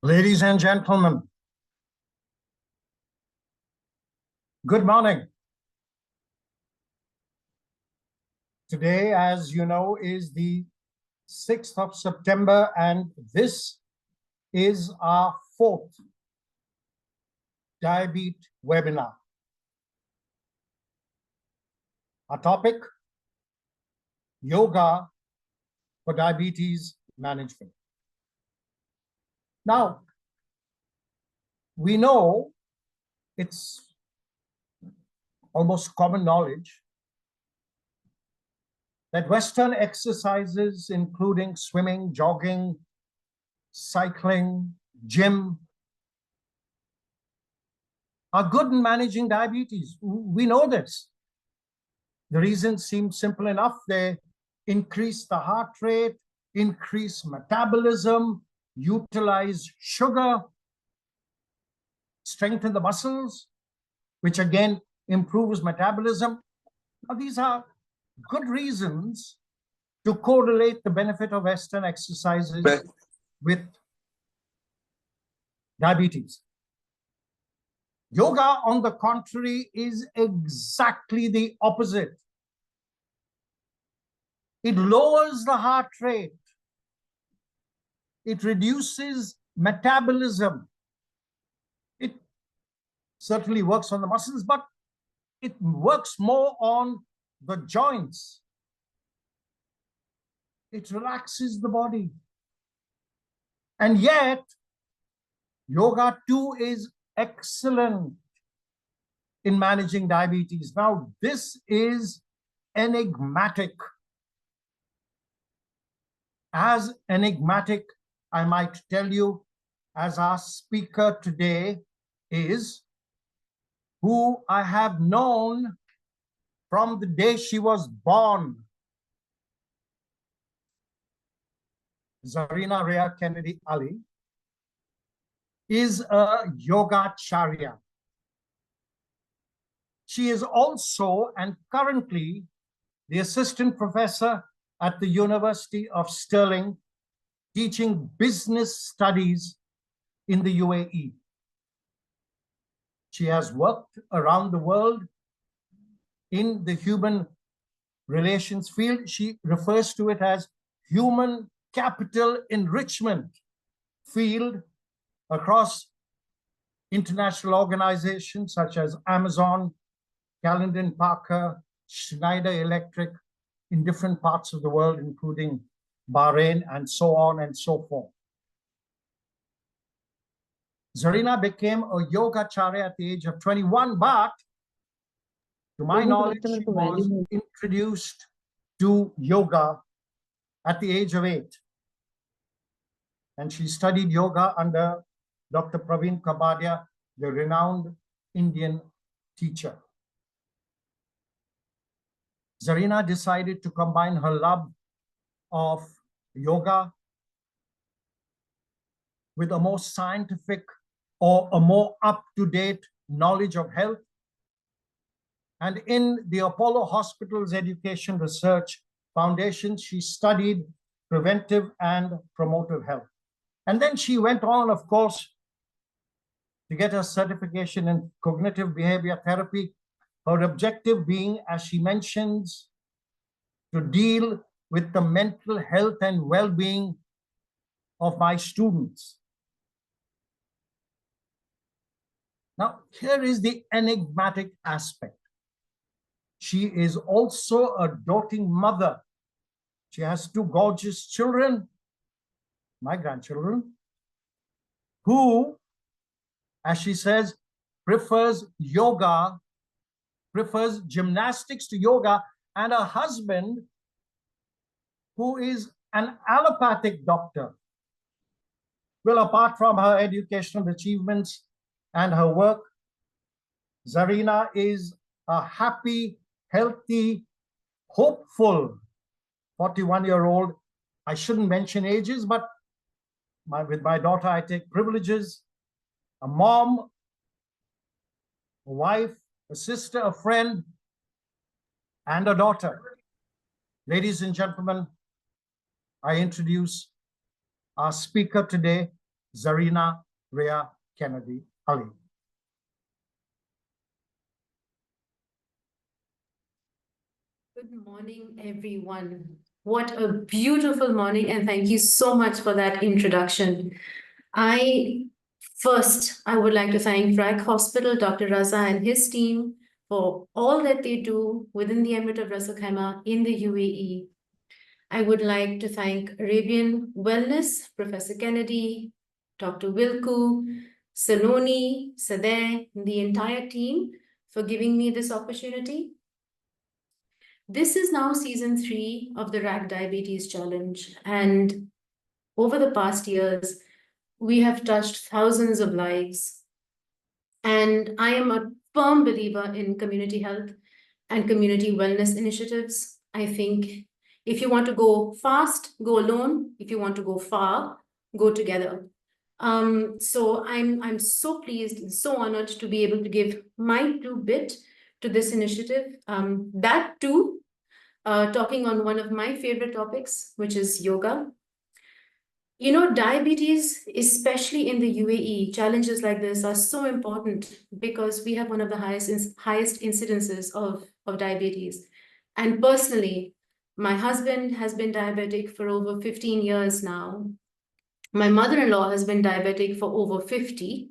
Ladies and gentlemen, good morning. Today, as you know, is the 6th of September, and this is our fourth DiaBeat webinar. Our topic, yoga for diabetes management. Now, we know it's almost common knowledge that Western exercises, including swimming, jogging, cycling, gym, are good in managing diabetes. We know this. The reasons seem simple enough. They increase the heart rate, increase metabolism, utilize sugar, strengthen the muscles, which again improves metabolism. Now, these are good reasons to correlate the benefit of Western exercises with diabetes. Yoga, on the contrary, is exactly the opposite. It lowers the heart rate. It reduces metabolism. It certainly works on the muscles, but it works more on the joints. It relaxes the body. And yet, yoga too is excellent in managing diabetes. Now, this is enigmatic. As enigmatic, I might tell you, as our speaker today is, who I have known from the day she was born. Zareena Kennedy Ali is a Yogacharya. She is also and currently the assistant professor at the University of Stirling, teaching business studies in the UAE. She has worked around the world in the human relations field. She refers to it as human capital enrichment field across international organizations such as Amazon, Calendar Parker, Schneider Electric, in different parts of the world, including Bahrain, and so on and so forth. Zareena became a Yogacharya at the age of 21, but to my knowledge, she was introduced to yoga at the age of 8. And she studied yoga under Dr. Praveen Kabadia, the renowned Indian teacher. Zareena decided to combine her love of yoga with a more scientific or a more up-to-date knowledge of health. And in the Apollo Hospitals Education Research Foundation, she studied preventive and promotive health. And then she went on, of course, to get her certification in cognitive behavior therapy, her objective being, as she mentions, to deal with the mental health and well-being of my students. Now, here is the enigmatic aspect. She is also a doting mother. She has 2 gorgeous children, my grandchildren, who, as she says, prefers yoga, prefers gymnastics to yoga, and a husband who is an allopathic doctor. Well, apart from her educational achievements and her work, Zareena is a happy, healthy, hopeful 41-year-old. I shouldn't mention ages, but with my daughter, I take privileges. A mom, a wife, a sister, a friend, and a daughter. Ladies and gentlemen, I introduce our speaker today, Zareena Kennedy Ali. Good morning, everyone. What a beautiful morning, and thank you so much for that introduction. I would like to thank RAC Hospital, Dr. Raza and his team for all that they do within the Emirate of Ras Al Khaimah in the UAE. I would like to thank Arabian Wellness, Professor Kennedy, Dr. Wilku, Saloni, Sadeh, and the entire team for giving me this opportunity. This is now season 3 of the RAC Diabetes Challenge, and over the past years, we have touched thousands of lives. And I am a firm believer in community health and community wellness initiatives. I think if you want to go fast, go alone. If you want to go far, go together. So I'm so pleased and so honored to be able to give my 2 bit to this initiative. That too, talking on one of my favorite topics, which is yoga. You know, diabetes, especially in the UAE, challenges like this are so important because we have one of the highest incidences of diabetes. And personally, my husband has been diabetic for over 15 years now. My mother-in-law has been diabetic for over 50.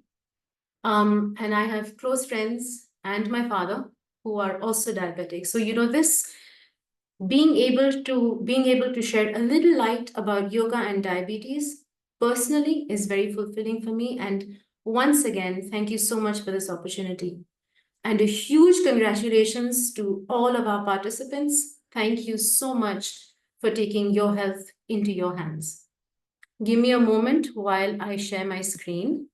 And I have close friends and my father who are also diabetic. So, you know, this being able to shed a little light about yoga and diabetes personally is very fulfilling for me. And once again, thank you so much for this opportunity. And a huge congratulations to all of our participants. Thank you so much for taking your health into your hands. Give me a moment while I share my screen.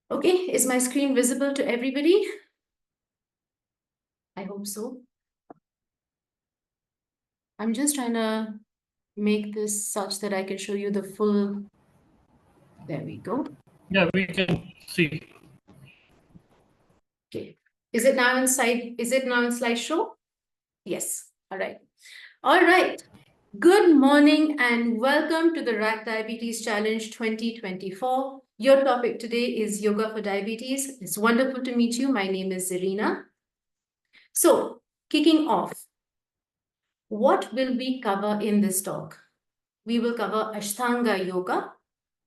Okay, is my screen visible to everybody? I hope so. I'm just trying to make this such that I can show you the full. There we go. Yeah, we can see. Okay. Is it now in slideshow? Yes. All right. All right. Good morning and welcome to the RAC Diabetes Challenge 2024. Your topic today is yoga for diabetes. It's wonderful to meet you. My name is Zareena. So, kicking off, what will we cover in this talk? We will cover Ashtanga yoga,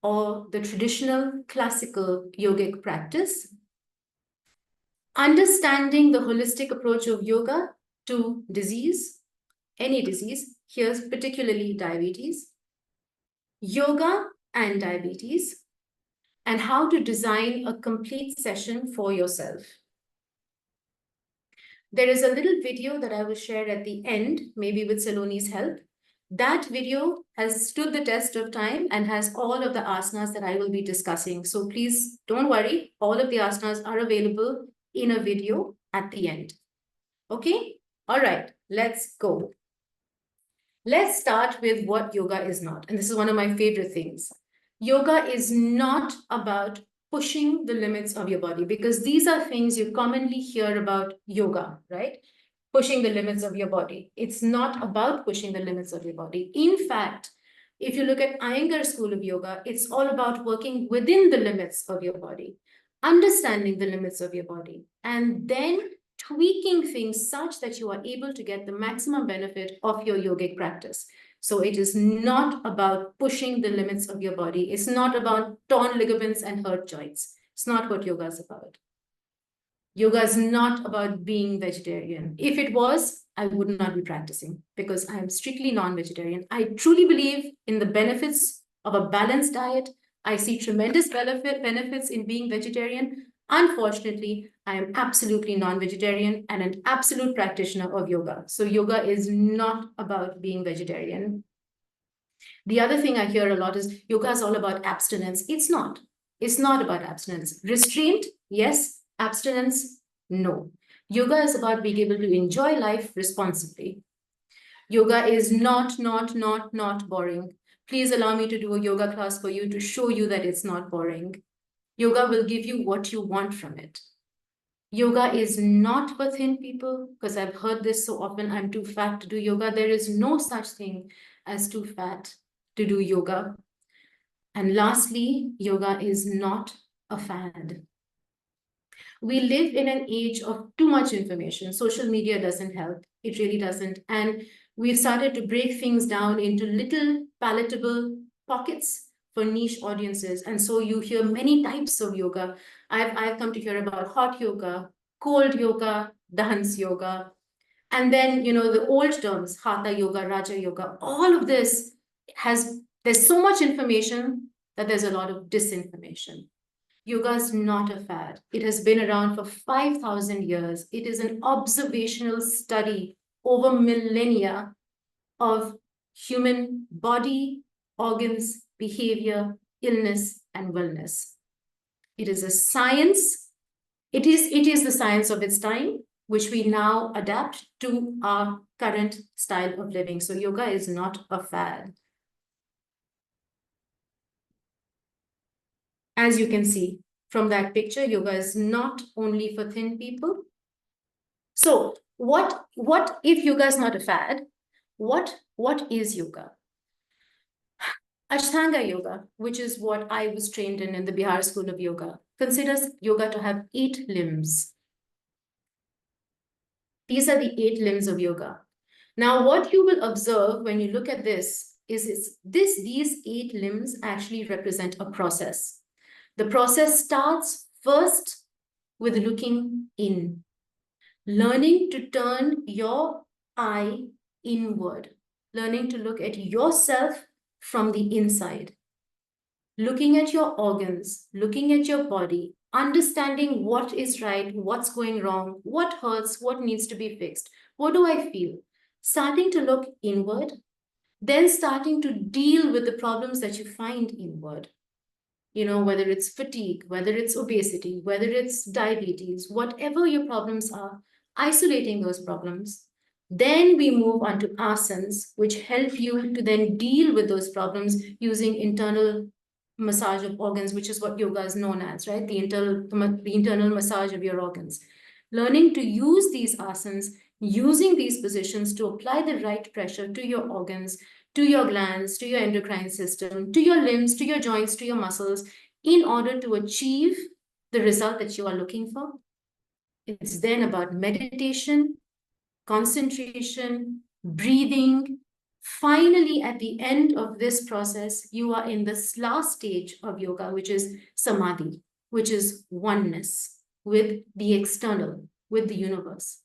or the traditional classical yogic practice, understanding the holistic approach of yoga to disease, any disease, here's particularly diabetes, yoga and diabetes, and how to design a complete session for yourself. There is a little video that I will share at the end, maybe with Saloni's help. That video has stood the test of time and has all of the asanas that I will be discussing. So please don't worry, all of the asanas are available in a video at the end. Okay? All right, let's go. Let's start with what yoga is not. And this is one of my favorite things. Yoga is not about pushing the limits of your body, because these are things you commonly hear about yoga, right? Pushing the limits of your body. It's not about pushing the limits of your body. In fact, if you look at Iyengar school of yoga, it's all about working within the limits of your body, understanding the limits of your body, and then tweaking things such that you are able to get the maximum benefit of your yogic practice. So it is not about pushing the limits of your body. It's not about torn ligaments and hurt joints. It's not what yoga is about. Yoga is not about being vegetarian. If it was, I would not be practicing, because I am strictly non-vegetarian. I truly believe in the benefits of a balanced diet. I see tremendous benefits in being vegetarian. Unfortunately, I am absolutely non-vegetarian and an absolute practitioner of yoga. So yoga is not about being vegetarian. The other thing I hear a lot is yoga is all about abstinence. It's not. It's not about abstinence. Restraint, yes. Abstinence, no. Yoga is about being able to enjoy life responsibly. Yoga is not boring. Please allow me to do a yoga class for you to show you that it's not boring. Yoga will give you what you want from it. Yoga is not for thin people, because I've heard this so often, I'm too fat to do yoga. There is no such thing as too fat to do yoga. And lastly, yoga is not a fad. We live in an age of too much information. Social media doesn't help. It really doesn't. And we've started to break things down into little palatable pockets for niche audiences. And so you hear many types of yoga. I've come to hear about hot yoga, cold yoga, dance yoga. And then, the old terms, hatha yoga, raja yoga, all of this there's so much information that there's a lot of disinformation. Yoga is not a fad. It has been around for 5,000 years. It is an observational study over millennia of human body, organs, behavior, illness, and wellness. It is a science. It is the science of its time, which we now adapt to our current style of living. So yoga is not a fad. As you can see from that picture, yoga is not only for thin people. So what if yoga is not a fad? What is yoga? Ashtanga yoga, which is what I was trained in the Bihar School of Yoga, considers yoga to have 8 limbs. These are the 8 limbs of yoga. Now, what you will observe when you look at this is these 8 limbs actually represent a process. The process starts first with looking in, learning to turn your eye inward, learning to look at yourself from the inside, looking at your organs, looking at your body, understanding what is right, what's going wrong, what hurts, what needs to be fixed, what do I feel? Starting to look inward, then starting to deal with the problems that you find inward. Whether it's fatigue, whether it's obesity, whether it's diabetes, whatever your problems are, isolating those problems. Then we move on to asanas, which help you to then deal with those problems using internal massage of organs, which is what yoga is known as, right? The internal massage of your organs. Learning to use these asanas, using these positions to apply the right pressure to your organs, to your glands, to your endocrine system, to your limbs, to your joints, to your muscles, in order to achieve the result that you are looking for. It's then about meditation, concentration, breathing. Finally, at the end of this process, you are in this last stage of yoga, which is samadhi, which is oneness with the external, with the universe.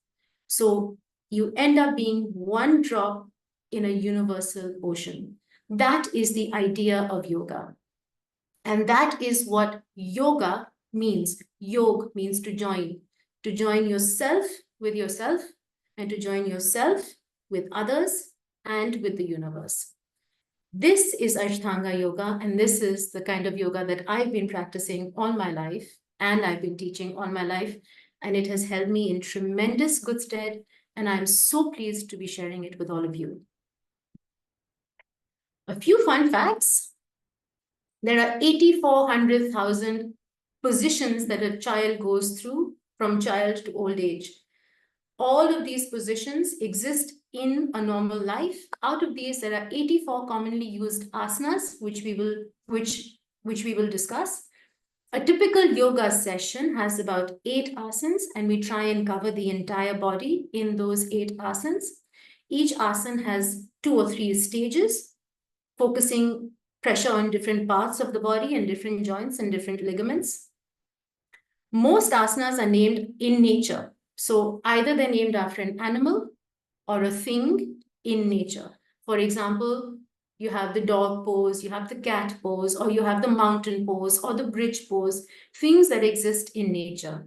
So you end up being one drop in a universal ocean. That is the idea of yoga. And that is what yoga means. Yog means to join yourself with yourself, and to join yourself with others and with the universe. This is Ashtanga yoga, and this is the kind of yoga that I've been practicing all my life, and I've been teaching all my life, and it has held me in tremendous good stead, and I'm so pleased to be sharing it with all of you. A few fun facts. There are 8,400,000 positions that a child goes through from child to old age. All of these positions exist in a normal life. Out of these, there are 84 commonly used asanas, which we will discuss. A typical yoga session has about 8 asanas, and we try and cover the entire body in those 8 asanas. Each asana has 2 or 3 stages, focusing pressure on different parts of the body and different joints and different ligaments. Most asanas are named in nature. So either they're named after an animal or a thing in nature. For example, you have the dog pose, you have the cat pose, or you have the mountain pose or the bridge pose, things that exist in nature.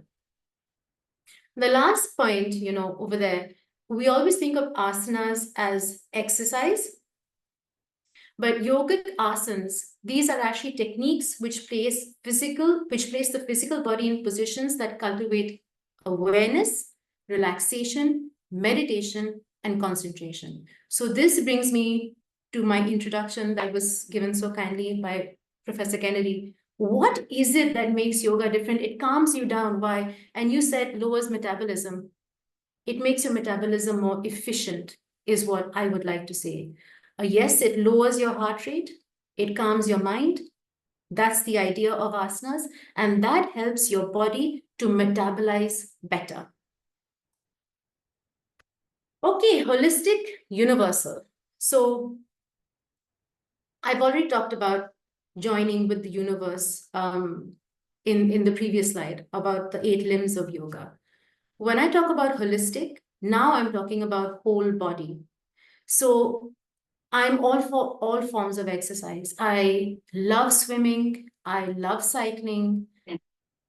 The last point, over there, we always think of asanas as exercise. But yogic asanas, these are actually techniques which place the physical body in positions that cultivate awareness, relaxation, meditation, and concentration. So this brings me to my introduction that was given so kindly by Professor Kennedy. What is it that makes yoga different? It calms you down. Why? And you said lowers metabolism. It makes your metabolism more efficient, is what I would like to say. Yes, it lowers your heart rate. It calms your mind. That's the idea of asanas. And that helps your body to metabolize better. Okay, holistic, universal. So I've already talked about joining with the universe in the previous slide about the 8 limbs of yoga. When I talk about holistic, now I'm talking about whole body. So I'm all for all forms of exercise. I love swimming, I love cycling,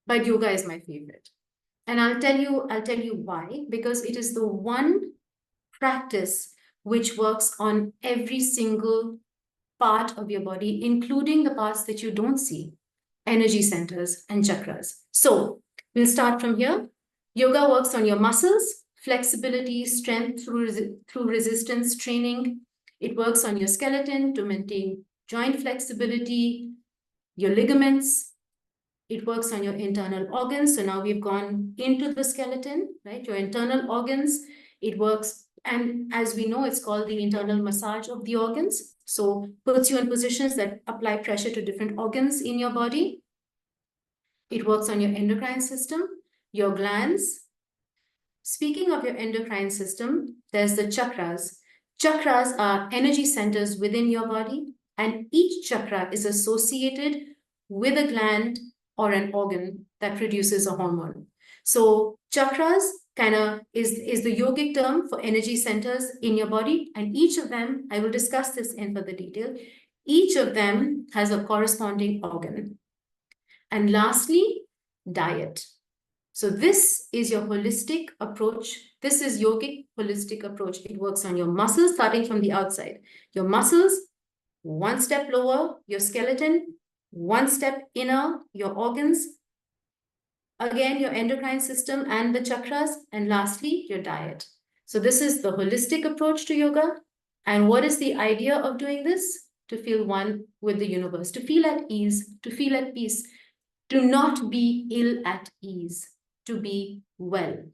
but yoga is my favorite. And I'll tell you why, because it is the one practice which works on every single part of your body, including the parts that you don't see, energy centers and chakras. So we'll start from here. Yoga works on your muscles, flexibility, strength through resistance training. It works on your skeleton to maintain joint flexibility, your ligaments. It works on your internal organs. So now we've gone into the skeleton, right? Your internal organs. It works, and as we know, it's called the internal massage of the organs. So puts you in positions that apply pressure to different organs in your body. It works on your endocrine system, your glands. Speaking of your endocrine system, there's the chakras. Chakras are energy centers within your body, and each chakra is associated with a gland or an organ that produces a hormone. So chakras kind of is the yogic term for energy centers in your body, and each of them, I will discuss this in further detail, each of them has a corresponding organ. And lastly, diet. So this is your holistic approach. This is yogic holistic approach. It works on your muscles, starting from the outside. Your muscles, one step lower, your skeleton, one step inner, your organs, again, your endocrine system and the chakras, and lastly, your diet. So this is the holistic approach to yoga. And what is the idea of doing this? To feel one with the universe, to feel at ease, to feel at peace, to not be ill at ease, to be well.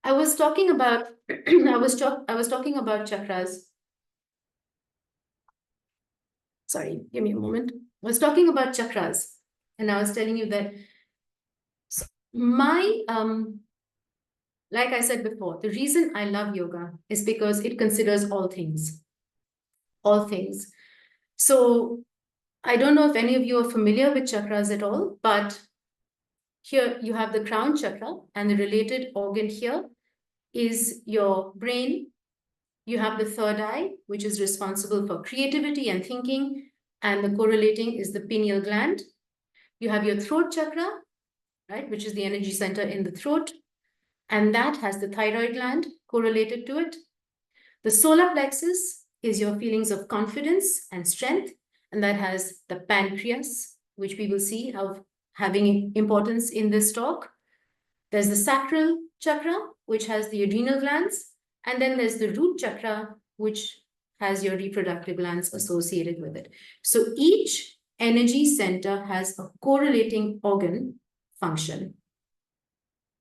I was talking about I was talking about chakras. Sorry, give me a moment. I was talking about chakras, and I was telling you that my like I said before, the reason I love yoga is because it considers all things. All things. So I don't know if any of you are familiar with chakras at all, but here you have the crown chakra, and the related organ here is your brain. You have the third eye, which is responsible for creativity and thinking, and the correlating is the pineal gland. You have your throat chakra, right, which is the energy center in the throat, and that has the thyroid gland correlated to it. The solar plexus is your feelings of confidence and strength, and that has the pancreas, which we will see having importance in this talk. There's the sacral chakra, which has the adrenal glands, and then there's the root chakra, which has your reproductive glands associated with it. So each energy center has a correlating organ function.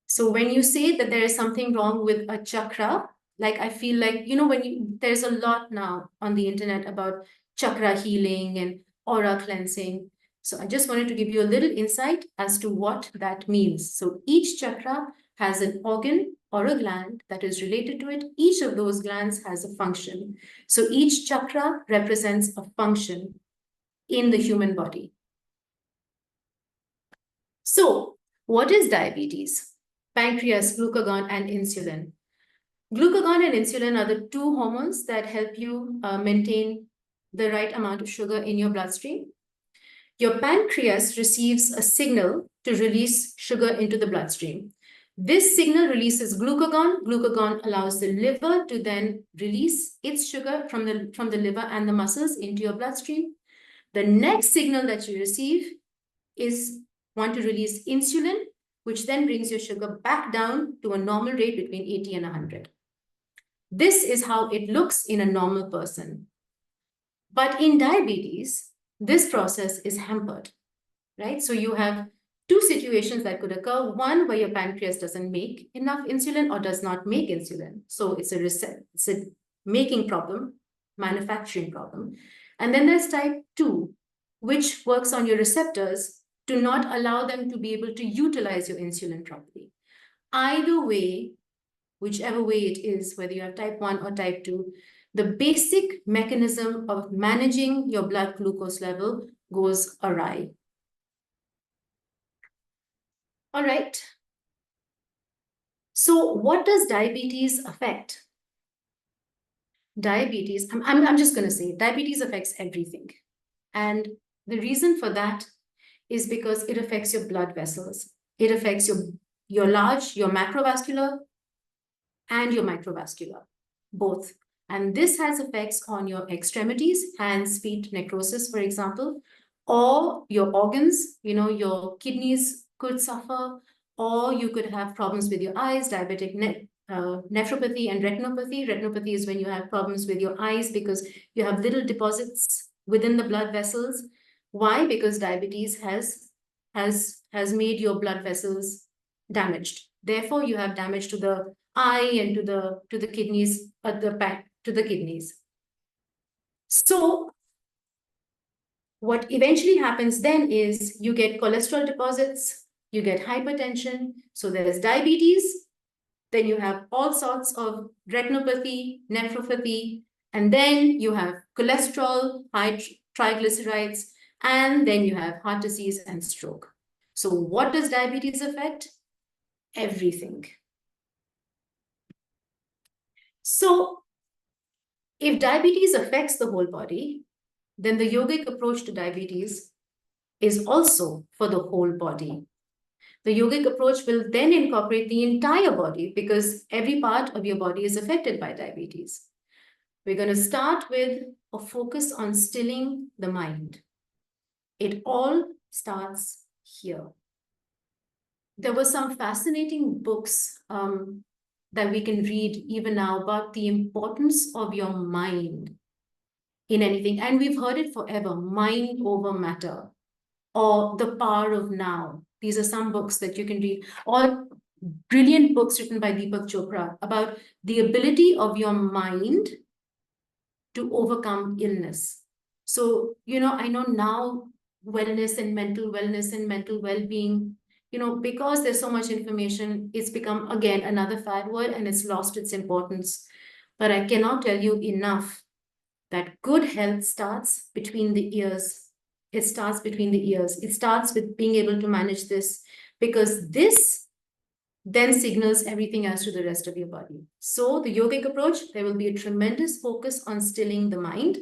So when you say that there is something wrong with a chakra, like I feel like, you know, there's a lot now on the internet about chakra healing and aura cleansing. So I just wanted to give you a little insight as to what that means. So each chakra has an organ or a gland that is related to it. Each of those glands has a function. So each chakra represents a function in the human body. So what is diabetes? Pancreas, glucagon, and insulin. Glucagon and insulin are the 2 hormones that help you maintain the right amount of sugar in your bloodstream. Your pancreas receives a signal to release sugar into the bloodstream. This signal releases glucagon. Glucagon allows the liver to then release its sugar from the liver and the muscles into your bloodstream. The next signal that you receive is want to release insulin, which then brings your sugar back down to a normal rate between 80 and 100. This is how it looks in a normal person. But in diabetes, this process is hampered, right? So you have two situations that could occur. One, where your pancreas doesn't make enough insulin or does not make insulin. So it's a making problem, manufacturing problem. And then there's type 2, which works on your receptors to not allow them to be able to utilize your insulin properly. Either way, whichever way it is, whether you have type 1 or type 2, the basic mechanism of managing your blood glucose level goes awry. All right. So what does diabetes affect? Diabetes, I'm just going to say, diabetes affects everything. And the reason for that is because it affects your blood vessels. It affects your macrovascular and your microvascular, both. And this has effects on your extremities, hands, feet, necrosis, for example, or your organs, your kidneys could suffer, or you could have problems with your eyes, diabetic nephropathy and retinopathy. Retinopathy is when you have problems with your eyes because you have little deposits within the blood vessels. Why? Because diabetes has made your blood vessels damaged. Therefore, you have damage to the eye and to the kidneys, to the kidneys. So what eventually happens then is you get cholesterol deposits, you get hypertension. So there is diabetes, then you have all sorts of retinopathy, nephropathy, and then you have cholesterol, high triglycerides, and then you have heart disease and stroke. So what does diabetes affect? Everything. So if diabetes affects the whole body, then the yogic approach to diabetes is also for the whole body. The yogic approach will then incorporate the entire body because every part of your body is affected by diabetes. We're going to start with a focus on stilling the mind. It all starts here. There were some fascinating books that we can read even now about the importance of your mind in anything. And we've heard it forever, mind over matter, or the power of now. These are some books that you can read, or brilliant books written by Deepak Chopra about the ability of your mind to overcome illness. So, I know now wellness and mental well-being, because there's so much information, it's become, again, another fad word and it's lost its importance. But I cannot tell you enough that good health starts between the ears. It starts between the ears. It starts with being able to manage this, because this then signals everything else to the rest of your body. So the yogic approach, there will be a tremendous focus on stilling the mind.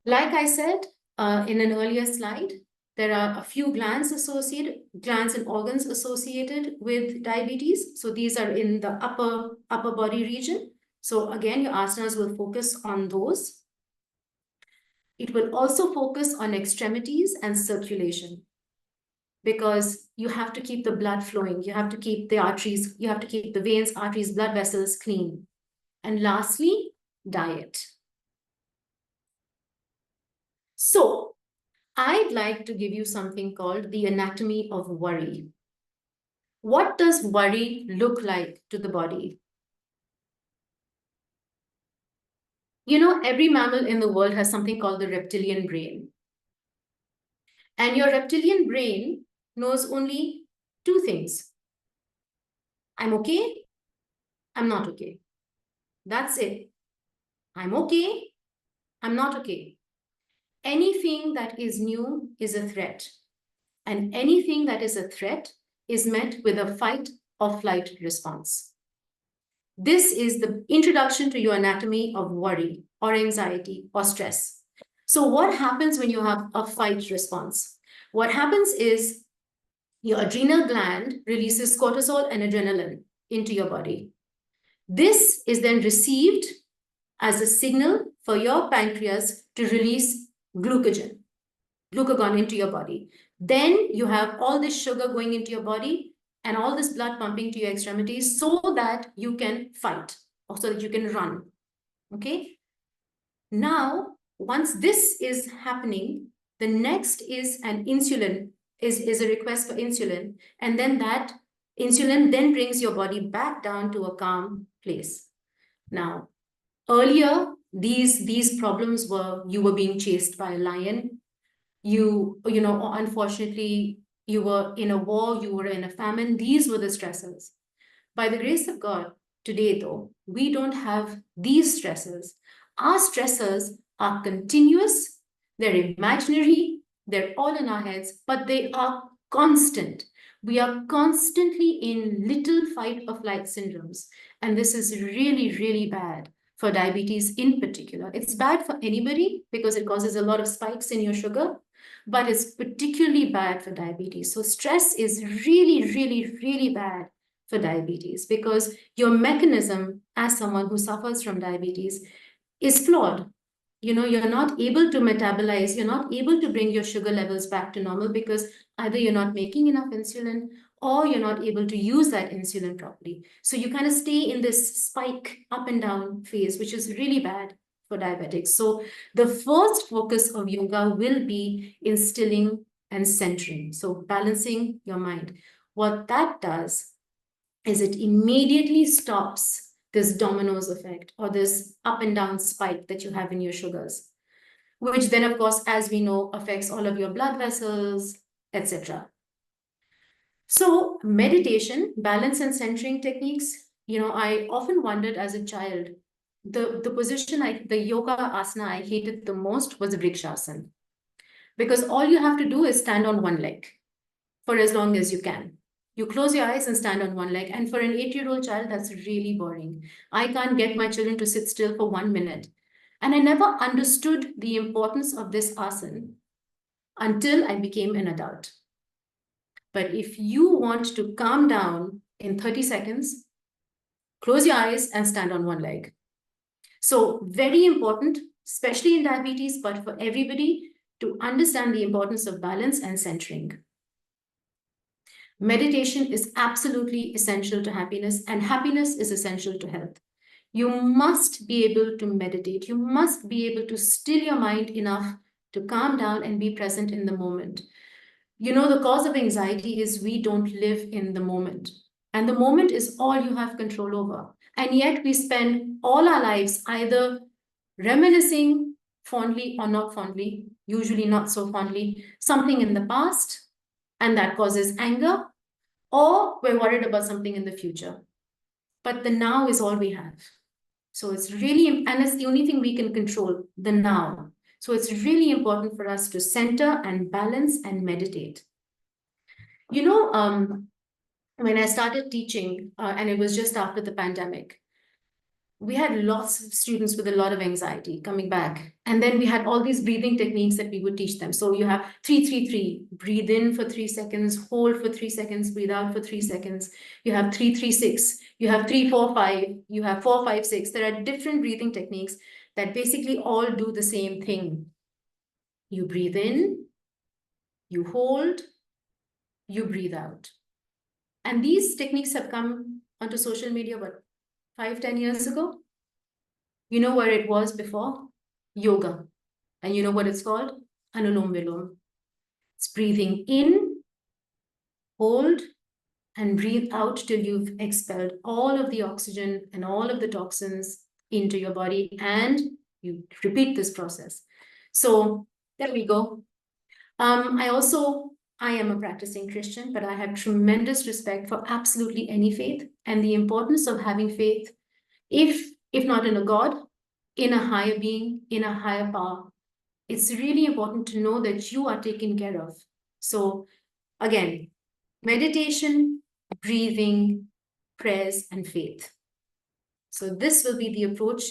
Like I said in an earlier slide, there are a few glands and organs associated with diabetes. So these are in the upper body region. So again, your asanas will focus on those. It will also focus on extremities and circulation, because you have to keep the blood flowing. You have to keep the arteries, you have to keep the veins, arteries, blood vessels clean. And lastly, diet. So I'd like to give you something called the anatomy of worry. What does worry look like to the body? Every mammal in the world has something called the reptilian brain. And your reptilian brain knows only two things. I'm okay, I'm not okay. That's it. I'm okay, I'm not okay. Anything that is new is a threat. And anything that is a threat is met with a fight or flight response. This is the introduction to your anatomy of worry or anxiety or stress. So what happens when you have a fight response? What happens is your adrenal gland releases cortisol and adrenaline into your body. This is then received as a signal for your pancreas to release glucagon into your body. Then you have all this sugar going into your body and all this blood pumping to your extremities so that you can fight or so that you can run. Okay? Now, once this is happening, the next is an insulin, is a request for insulin. And then that insulin then brings your body back down to a calm place. Now, earlier, these problems were you were being chased by a lion, or unfortunately, you were in a war, you were in a famine. These were the stressors. By the grace of God, today though, we don't have these stressors. Our stressors are continuous, they're imaginary, they're all in our heads, but they are constant. We are constantly in little fight or flight syndromes. And this is really, really bad for diabetes in particular. It's bad for anybody because it causes a lot of spikes in your sugar, but it's particularly bad for diabetes. So stress is really, really, really bad for diabetes because your mechanism as someone who suffers from diabetes is flawed. You're not able to metabolize, you're not able to bring your sugar levels back to normal because either you're not making enough insulin or you're not able to use that insulin properly. So you kind of stay in this spike up and down phase, which is really bad for diabetics. So the first focus of yoga will be instilling and centering. So balancing your mind. What that does is it immediately stops this dominoes effect or this up and down spike that you have in your sugars, which then, of course, as we know, affects all of your blood vessels, etc. So meditation, balance and centering techniques, I often wondered as a child, the position, the yoga asana I hated the most was Vrikshasana, because all you have to do is stand on one leg for as long as you can. You close your eyes and stand on one leg. And for an 8-year-old child, that's really boring. I can't get my children to sit still for 1 minute. And I never understood the importance of this asana until I became an adult. But if you want to calm down in 30 seconds, close your eyes and stand on one leg. So very important, especially in diabetes, but for everybody, to understand the importance of balance and centering. Meditation is absolutely essential to happiness, and happiness is essential to health. You must be able to meditate. You must be able to still your mind enough to calm down and be present in the moment. The cause of anxiety is we don't live in the moment. And the moment is all you have control over. And yet we spend all our lives either reminiscing fondly or not fondly, usually not so fondly, something in the past, and that causes anger, or we're worried about something in the future. But the now is all we have. So it's really, and it's the only thing we can control, the now. So it's really important for us to center and balance and meditate. When I started teaching, and it was just after the pandemic, we had lots of students with a lot of anxiety coming back. And then we had all these breathing techniques that we would teach them. So you have 3-3-3, breathe in for 3 seconds, hold for 3 seconds, breathe out for 3 seconds. You have 3-3-6, you have 3-4-5, you have 4-5-6. There are different breathing techniques that basically all do the same thing. You breathe in, you hold, you breathe out. And these techniques have come onto social media, 5-10 years ago. You know where it was before? Yoga. And you know what it's called? Anulom Vilom. It's breathing in, hold, and breathe out till you've expelled all of the oxygen and all of the toxins into your body, and you repeat this process. So there we go. I am a practicing Christian, but I have tremendous respect for absolutely any faith and the importance of having faith, if not in a God, in a higher being, in a higher power. It's really important to know that you are taken care of. So again, meditation, breathing, prayers, and faith. So this will be the approach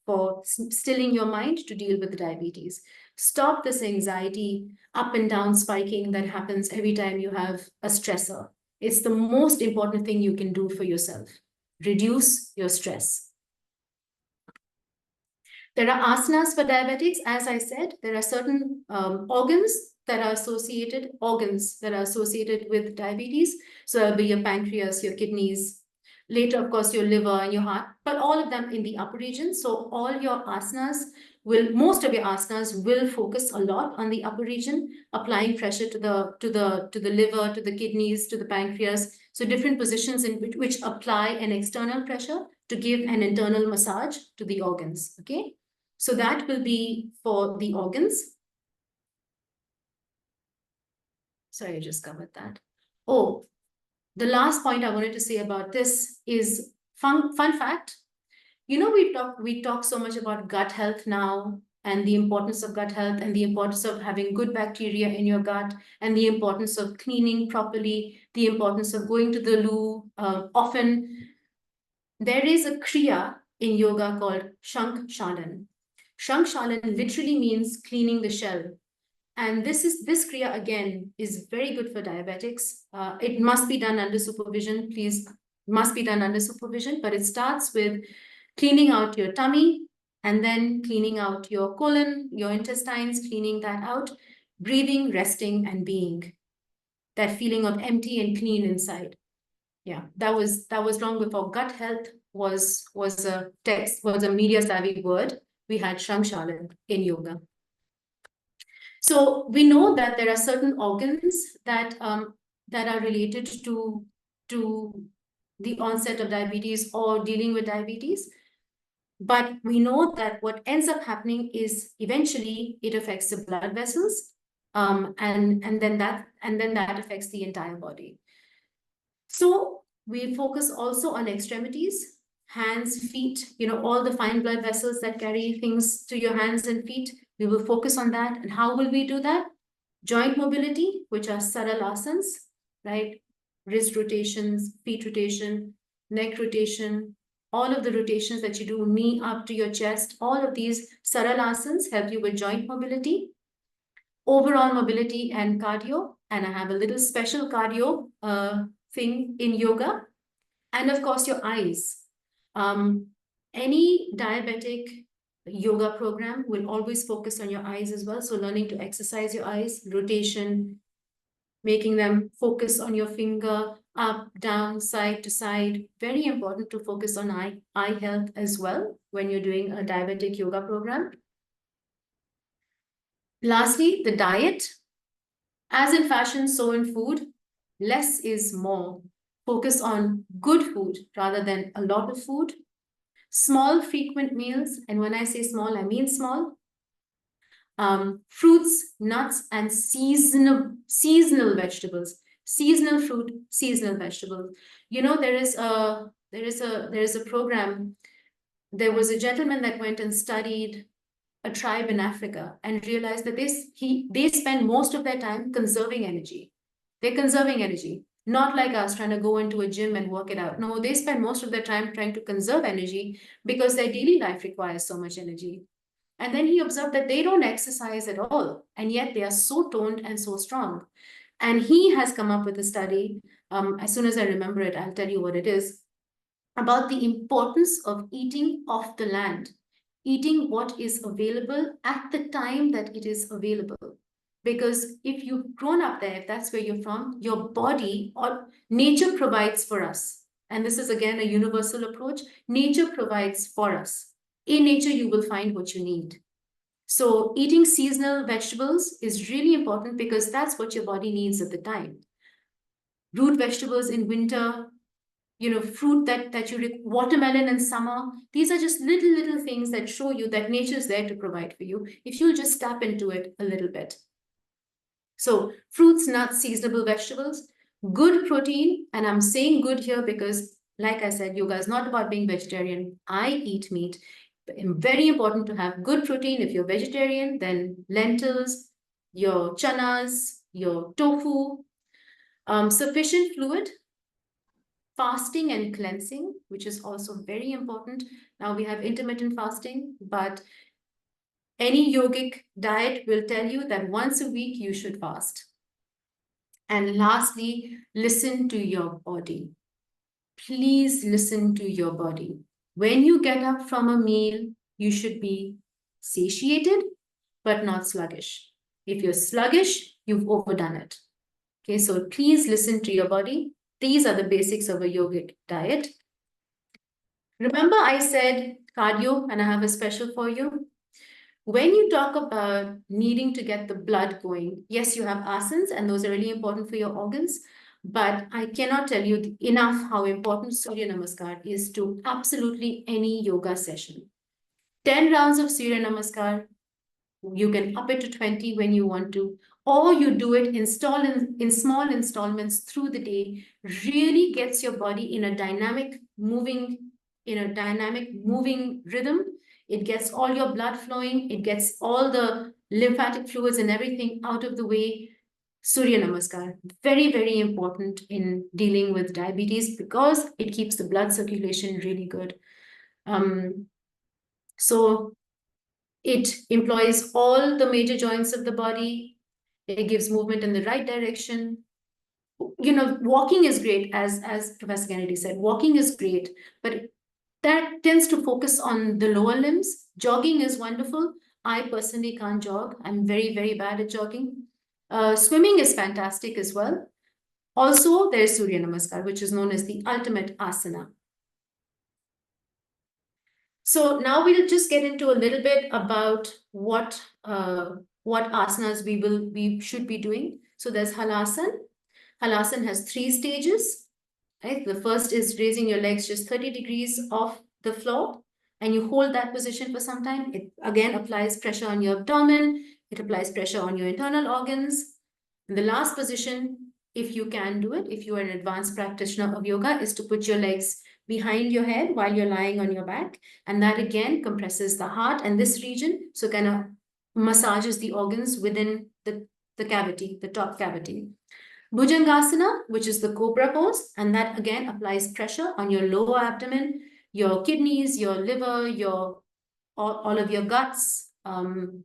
for stilling your mind to deal with diabetes. Stop this anxiety, up and down spiking that happens every time you have a stressor. It's the most important thing you can do for yourself. Reduce your stress. There are asanas for diabetics. As I said, there are certain organs that are associated with diabetes. So it'll be your pancreas, your kidneys, later, of course, your liver and your heart, but all of them in the upper region. So all your asanas most of your asanas will focus a lot on the upper region, applying pressure to the liver, to the kidneys, to the pancreas. So different positions in which apply an external pressure to give an internal massage to the organs. Okay, so that will be for the organs. Sorry, I just covered that. Oh, the last point I wanted to say about this is fun fact. You know, we talk so much about gut health now, and the importance of gut health, and the importance of having good bacteria in your gut, and the importance of cleaning properly, the importance of going to the loo often. There is a kriya in yoga called Shank Shalan. Shank Shalan literally means cleaning the shell. And this kriya again is very good for diabetics. It must be done under supervision, please. Must be done under supervision, but it starts with cleaning out your tummy and then cleaning out your colon, your intestines, cleaning that out, breathing, resting, and being. That feeling of empty and clean inside. Yeah, that was long before gut health was a media savvy word. We had Shangshalan in yoga. So we know that there are certain organs that are related to the onset of diabetes or dealing with diabetes. But we know that what ends up happening is eventually it affects the blood vessels, and then that affects the entire body. So we focus also on extremities, hands, feet, all the fine blood vessels that carry things to your hands and feet. We will focus on that. And how will we do that? Joint mobility, which are saralasans, right? Wrist rotations, feet rotation, neck rotation, all of the rotations that you do, knee up to your chest, all of these saralasans help you with joint mobility, overall mobility and cardio. And I have a little special cardio thing in yoga. And of course, your eyes. Any diabetic yoga program will always focus on your eyes as well. So learning to exercise your eyes, rotation, making them focus on your finger, up, down, side to side. Very important to focus on eye health as well when you're doing a diabetic yoga program. Lastly, the diet. As in fashion, so in food, less is more. Focus on good food rather than a lot of food. Small, frequent meals. And when I say small, I mean small. Fruits, nuts, and seasonal vegetables. Seasonal fruit, seasonal vegetables. There is a program. There was a gentleman that went and studied a tribe in Africa and realized that they spend most of their time conserving energy. They're conserving energy, not like us trying to go into a gym and work it out. No, they spend most of their time trying to conserve energy because their daily life requires so much energy. And then he observed that they don't exercise at all, and yet they are so toned and so strong. And he has come up with a study. As soon as I remember it, I'll tell you what it is, about the importance of eating off the land, eating what is available at the time that it is available. Because if you've grown up there, if that's where you're from, your body or nature provides for us. And this is again a universal approach. Nature provides for us. In nature, you will find what you need. So eating seasonal vegetables is really important because that's what your body needs at the time. Root vegetables in winter, fruit that you watermelon in summer. These are just little things that show you that nature is there to provide for you if you'll just tap into it a little bit. So fruits, nuts, seasonable vegetables, good protein. And I'm saying good here because, like I said, yoga is not about being vegetarian. I eat meat. Very important to have good protein. If you're vegetarian, then lentils, your chanas, your tofu, sufficient fluid, fasting and cleansing, which is also very important. Now we have intermittent fasting, but any yogic diet will tell you that once a week you should fast. And lastly, listen to your body. Please listen to your body. When you get up from a meal, you should be satiated, but not sluggish. If you're sluggish, you've overdone it. Okay, so please listen to your body. These are the basics of a yogic diet. Remember I said cardio, and I have a special for you. When you talk about needing to get the blood going, yes, you have asanas, and those are really important for your organs. But I cannot tell you enough how important Surya Namaskar is to absolutely any yoga session. 10 rounds of Surya Namaskar, you can up it to 20 when you want to, or you do it in small installments through the day, really gets your body in a dynamic moving rhythm. It gets all your blood flowing, it gets all the lymphatic fluids and everything out of the way. Surya Namaskar, very, very important in dealing with diabetes because it keeps the blood circulation really good. So it employs all the major joints of the body. It gives movement in the right direction. Walking is great, as Professor Kennedy said, walking is great, but that tends to focus on the lower limbs. Jogging is wonderful. I personally can't jog. I'm very, very bad at jogging. Swimming is fantastic as well. Also, there's Surya Namaskar, which is known as the ultimate asana. So now we'll just get into a little bit about what asanas we should be doing. So there's Halasana. Halasana has 3 stages. Right? The first is raising your legs just 30 degrees off the floor, and you hold that position for some time. It again applies pressure on your abdomen. It applies pressure on your internal organs. And the last position, if you can do it, if you are an advanced practitioner of yoga, is to put your legs behind your head while you're lying on your back. And that again compresses the heart and this region. So kind of massages the organs within the cavity, the top cavity. Bhujangasana, which is the cobra pose, and that again applies pressure on your lower abdomen, your kidneys, your liver, all of your guts. Then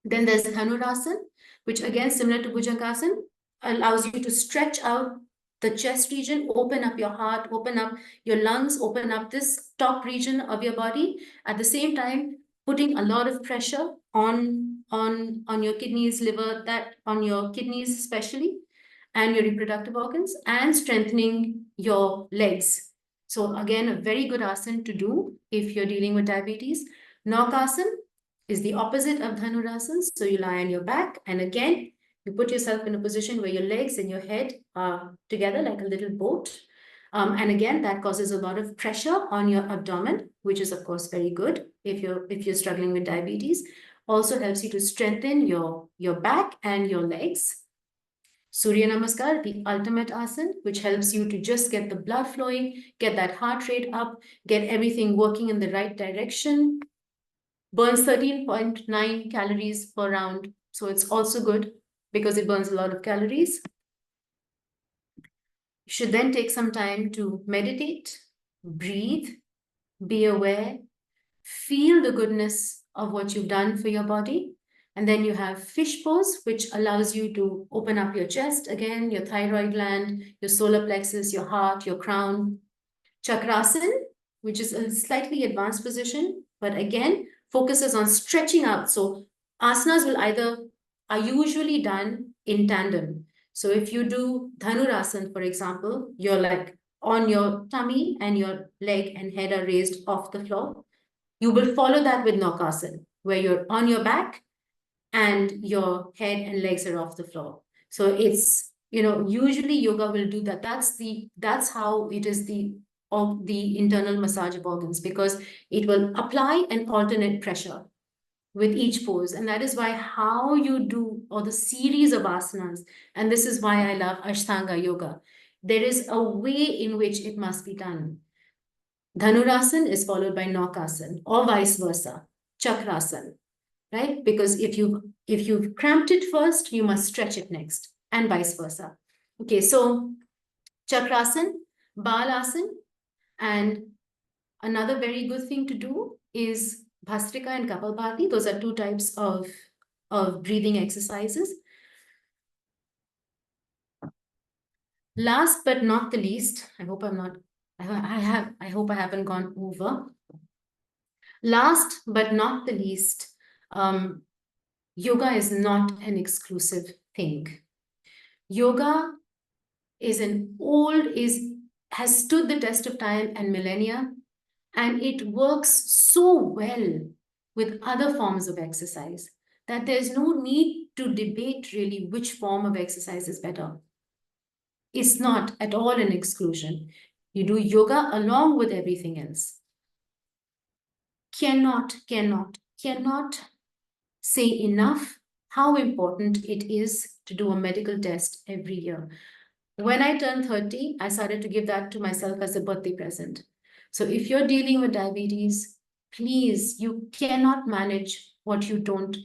there's Dhanurasana, which again, similar to Bhujangasana, allows you to stretch out the chest region, open up your heart, open up your lungs, open up this top region of your body. At the same time, putting a lot of pressure on your kidneys, liver, on your kidneys especially, and your reproductive organs, and strengthening your legs. So again, a very good asana to do if you're dealing with diabetes. Naukasana is the opposite of Dhanurasana. So you lie on your back, and again, you put yourself in a position where your legs and your head are together like a little boat. And again, that causes a lot of pressure on your abdomen, which is of course very good if you're struggling with diabetes. Also helps you to strengthen your back and your legs. Surya Namaskar, the ultimate asana, which helps you to just get the blood flowing, get that heart rate up, get everything working in the right direction. Burns 13.9 calories per round. So it's also good because it burns a lot of calories. You should then take some time to meditate, breathe, be aware, feel the goodness of what you've done for your body. And then you have fish pose, which allows you to open up your chest again, your thyroid gland, your solar plexus, your heart, your crown. Chakrasana, which is a slightly advanced position, but again, focuses on stretching out. So asanas are usually done in tandem. So if you do Dhanurasana, for example, you're like on your tummy and your leg and head are raised off the floor. You will follow that with Naukasana, where you're on your back and your head and legs are off the floor. So it's, usually yoga will do that. That's how it is of the internal massage of organs, because it will apply an alternate pressure with each pose. And that is why how you do, or the series of asanas, and this is why I love Ashtanga yoga, there is a way in which it must be done. Dhanurasana is followed by Naukasana, or vice versa, Chakrasana, right? Because if you've cramped it first, you must stretch it next, and vice versa. Okay, so Chakrasana, Balasana, and another very good thing to do is Bhastrika and Kapalbhati. Those are 2 types of breathing exercises. Last but not the least, I hope I haven't gone over. Last but not the least, yoga is not an exclusive thing. Yoga has stood the test of time and millennia, and it works so well with other forms of exercise, that there's no need to debate really which form of exercise is better. It's not at all an exclusion. You do yoga along with everything else. Cannot say enough how important it is to do a medical test every year. When I turned 30, I started to give that to myself as a birthday present. So if you're dealing with diabetes, please, you cannot manage what you don't,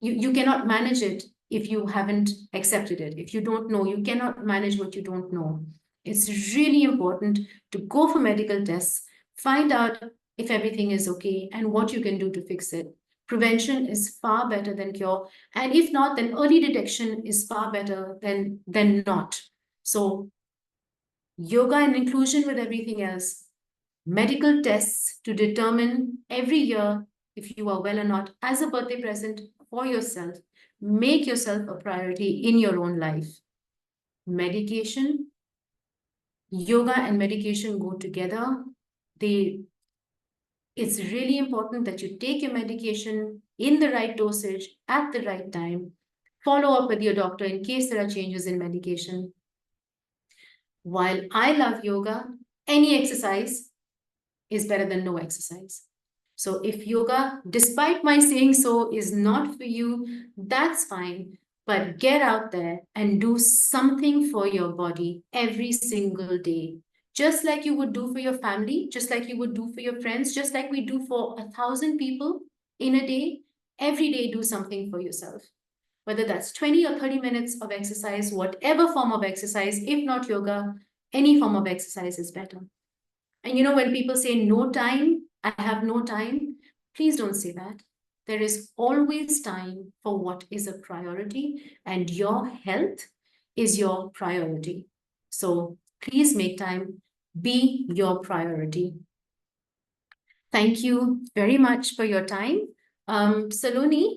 you cannot manage it if you haven't accepted it. If you don't know, you cannot manage what you don't know. It's really important to go for medical tests, find out if everything is okay and what you can do to fix it. Prevention is far better than cure. And if not, then early detection is far better than not. So yoga and inclusion with everything else, medical tests to determine every year if you are well or not as a birthday present for yourself. Make yourself a priority in your own life. Medication, yoga and medication go together. It's really important that you take your medication in the right dosage at the right time. Follow up with your doctor in case there are changes in medication. While I love yoga, any exercise is better than no exercise. So if yoga, despite my saying so, is not for you, that's fine. But get out there and do something for your body every single day. Just like you would do for your family, just like you would do for your friends, just like we do for 1,000 people in a day, every day do something for yourself. Whether that's 20 or 30 minutes of exercise, whatever form of exercise, if not yoga, any form of exercise is better. And you know, when people say no time, I have no time, please don't say that. There is always time for what is a priority, and your health is your priority. So please make time, be your priority. Thank you very much for your time. Saloni,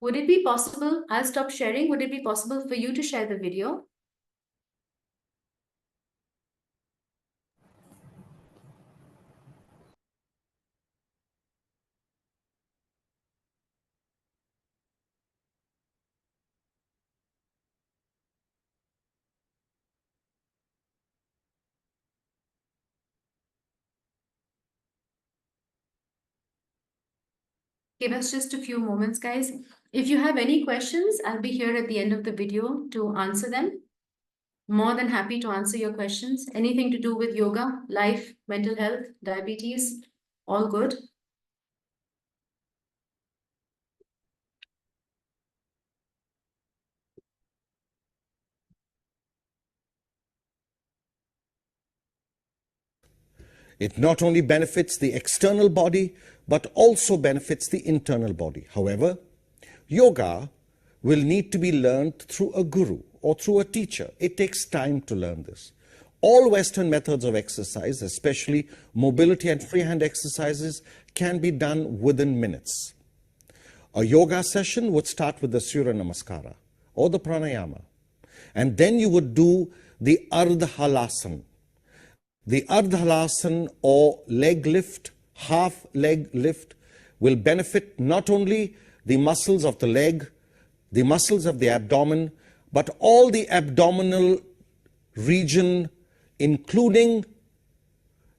would it be possible, I'll stop sharing, would it be possible for you to share the video? Give us just a few moments, guys. If you have any questions, I'll be here at the end of the video to answer them. More than happy to answer your questions. Anything to do with yoga, life, mental health, diabetes, all good. It not only benefits the external body, but also benefits the internal body. However, yoga will need to be learned through a guru or through a teacher. It takes time to learn this. All Western methods of exercise, especially mobility and freehand exercises, can be done within minutes. A yoga session would start with the Surya Namaskara or the pranayama. And then you would do the Ardha Halasana. The Ardha Halasana or leg lift, half leg lift, will benefit not only the muscles of the leg, the muscles of the abdomen, but all the abdominal region, including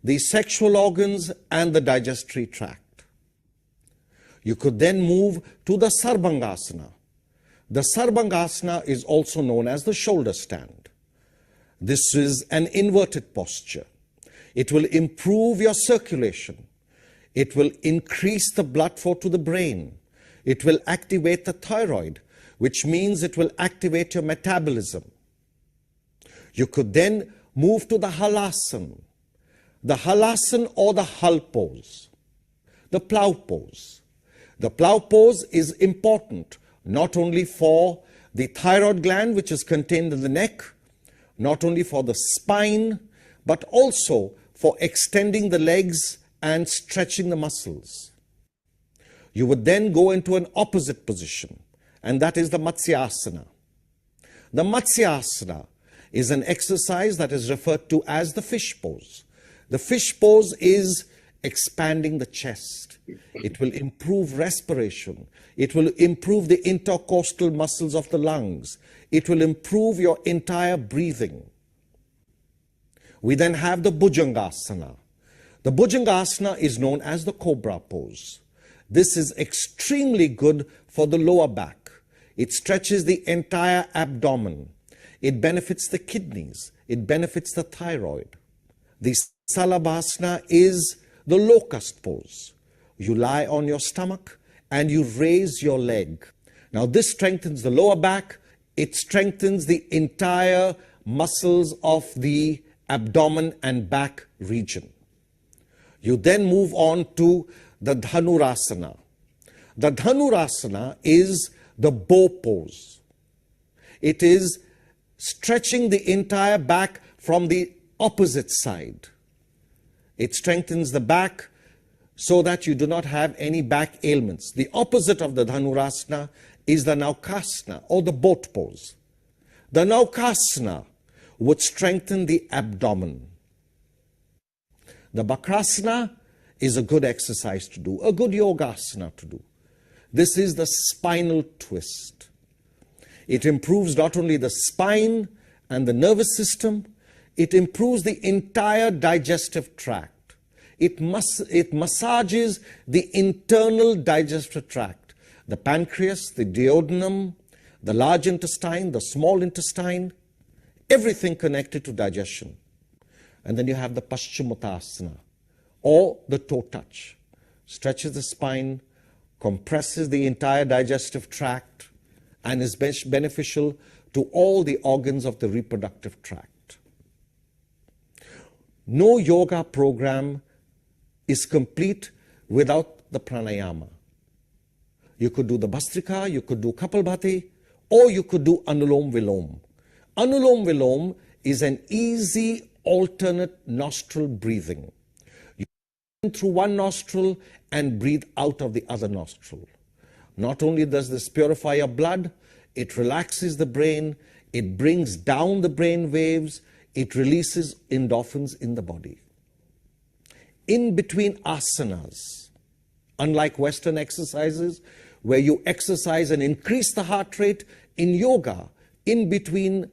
the sexual organs and the digestive tract. You could then move to the Sarbangasana. The Sarbangasana is also known as the shoulder stand. This is an inverted posture. It will improve your circulation. It will increase the blood flow to the brain. It will activate the thyroid, which means it will activate your metabolism. You could then move to the Halasana. The Halasana or the Hal pose, the plow pose. The plow pose is important not only for the thyroid gland, which is contained in the neck, not only for the spine, but also for extending the legs and stretching the muscles. You would then go into an opposite position, and that is the Matsyasana. The Matsyasana is an exercise that is referred to as the fish pose. The fish pose is expanding the chest. It will improve respiration. It will improve the intercostal muscles of the lungs. It will improve your entire breathing. We then have the Bhujangasana. The Bhujangasana is known as the cobra pose. This is extremely good for the lower back. It stretches the entire abdomen. It benefits the kidneys. It benefits the thyroid. The Salabhasana is the locust pose. You lie on your stomach and you raise your leg. Now this strengthens the lower back. It strengthens the entire muscles of the abdomen and back region. You then move on to the Dhanurasana. The Dhanurasana is the bow pose. It is stretching the entire back from the opposite side. It strengthens the back so that you do not have any back ailments. The opposite of the Dhanurasana is the Naukasana or the boat pose. The Naukasana would strengthen the abdomen. The Bakrasana is a good exercise to do, a good yogasana to do. This is the spinal twist. It improves not only the spine and the nervous system, it improves the entire digestive tract. It massages the internal digestive tract, the pancreas, the duodenum, the large intestine, the small intestine, everything connected to digestion. And then you have the Paschimottanasana, or the toe touch. Stretches the spine, compresses the entire digestive tract, and is beneficial to all the organs of the reproductive tract. No yoga program is complete without the pranayama. You could do the Bhastrika, you could do Kapalbhati, or you could do Anulom Vilom. Anulom Vilom is an easy alternate nostril breathing. You breathe in through one nostril and breathe out of the other nostril. Not only does this purify your blood, it relaxes the brain, it brings down the brain waves, it releases endorphins in the body. In between asanas, unlike Western exercises where you exercise and increase the heart rate, in yoga, in between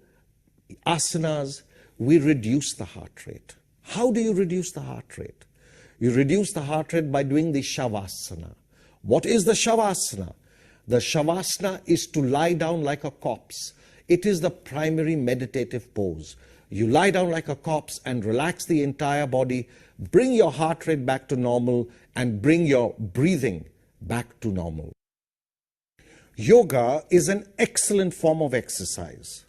asanas, we reduce the heart rate. How do you reduce the heart rate? You reduce the heart rate by doing the Shavasana. What is the Shavasana? The Shavasana is to lie down like a corpse. It is the primary meditative pose. You lie down like a corpse and relax the entire body, bring your heart rate back to normal, and bring your breathing back to normal. Yoga is an excellent form of exercise.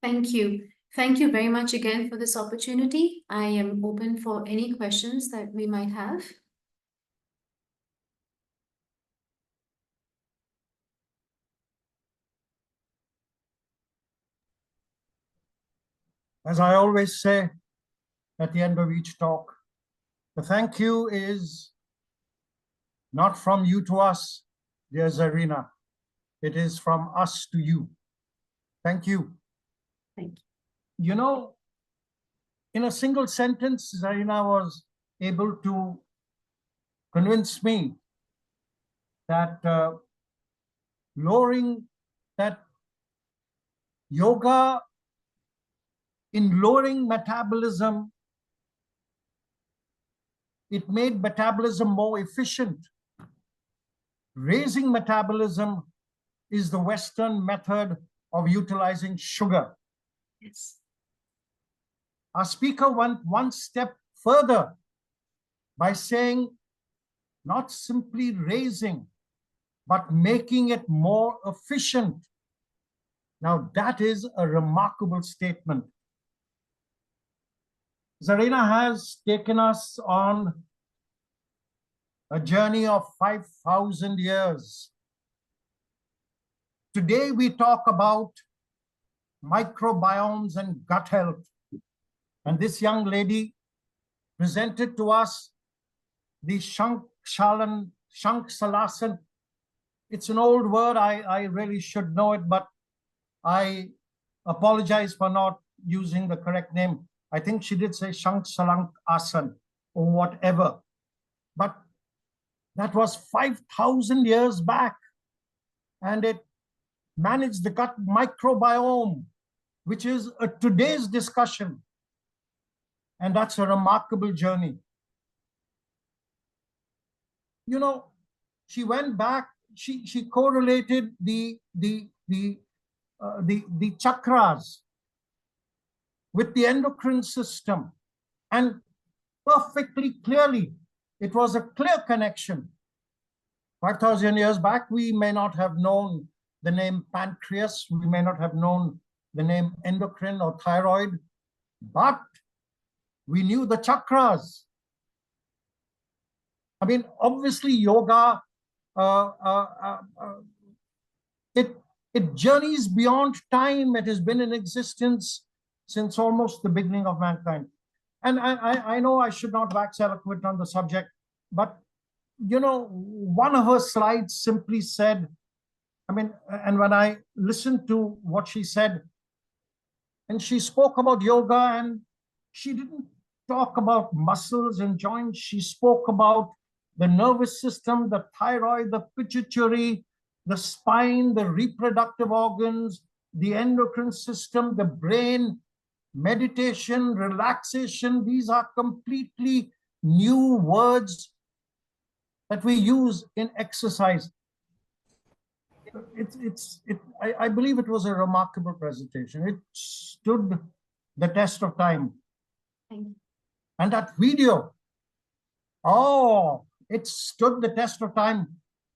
Thank you. Thank you very much again for this opportunity. I am open for any questions that we might have. As I always say at the end of each talk, the thank you is not from you to us, dear Zareena. It is from us to you. Thank you. Thank you. You know, in a single sentence, Zareena was able to convince me that yoga in lowering metabolism, it made metabolism more efficient. Raising metabolism is the Western method of utilizing sugar. Yes. Our speaker went one step further by saying not simply raising, but making it more efficient. Now that is a remarkable statement. Zareena has taken us on a journey of 5,000 years. Today we talk about microbiomes and gut health. And this young lady presented to us the Shanksalasana. It's an old word, I really should know it, but I apologize for not using the correct name. I think she did say Shank Salank Asan or whatever. But that was 5,000 years back. And it managed the gut microbiome, which is today's discussion. And that's a remarkable journey. You know, she went back, she correlated the chakras with the endocrine system, and perfectly clearly, it was a clear connection. 5,000 years back, we may not have known the name pancreas, we may not have known the name endocrine or thyroid, but we knew the chakras. I mean, obviously, yoga, it journeys beyond time. It has been in existence since almost the beginning of mankind. And I know I should not wax eloquent on the subject, but, you know, one of her slides simply said, I mean, and when I listened to what she said, and she spoke about yoga, and she didn't talk about muscles and joints. She spoke about the nervous system, the thyroid, the pituitary, the spine, the reproductive organs, the endocrine system, the brain, meditation, relaxation. These are completely new words that we use in exercise. I believe it was a remarkable presentation. It stood the test of time. Thank you. And that video, oh, it stood the test of time.